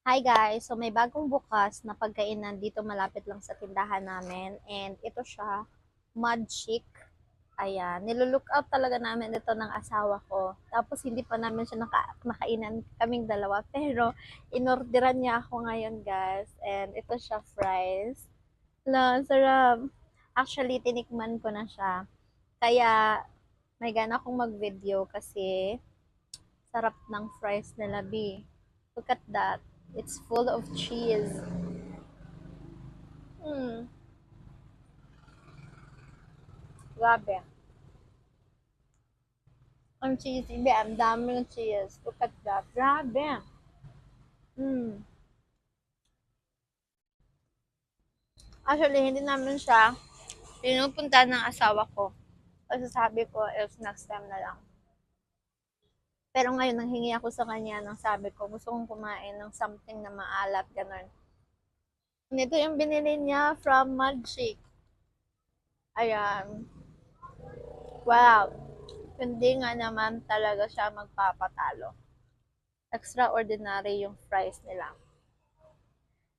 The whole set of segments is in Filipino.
Hi guys! So may bagong bukas na pagkainan dito malapit lang sa tindahan namin and ito siya, Mud Chick. Ayan, nilulook out talaga namin ito ng asawa ko. Tapos hindi pa namin siya nakainan kaming dalawa pero inorderan niya ako ngayon guys and ito siya fries. Sarap! Actually, tinikman ko na siya. Kaya may gana akong mag-video kasi sarap ng fries nila B. Look at that. It's full of cheese. Mm, grabe. Ang cheesy, be. Ang dami ng cheese. Look at that. Grabe. Mm. Actually, hindi namin siya pinupunta ng asawa ko. Kasi sabi ko, else next time na lang. Pero ngayon, nanghingi ako sa kanya ng sabi ko, gusto kong kumain ng something na maalat, ganun. Ito yung binili niya from Magic. Ayan. Wow. Hindi nga naman talaga siya magpapatalo. Extraordinary yung fries nila.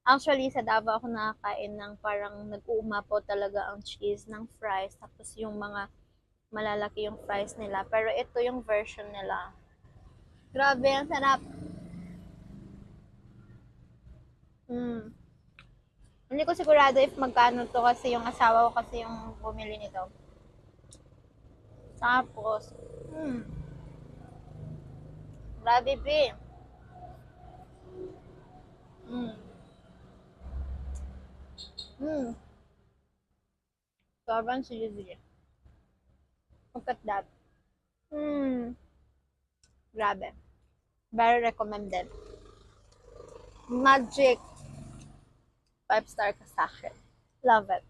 Actually, sa Davao ako nakakain ng parang nag-uumapaw talaga ang cheese ng fries. Tapos yung mga malalaki yung fries nila. Pero ito yung version nila. Grabe, ang sarap. Mm. Hindi ko sigurado if magkano to kasi yung asawa ko kasi yung bumili nito. Tapos, grabe be. Mm. Mm. Sobrang cheesy. Look at that. Mm. Grabe. Very recommended. Magic 5-star ka sa akin. Love it.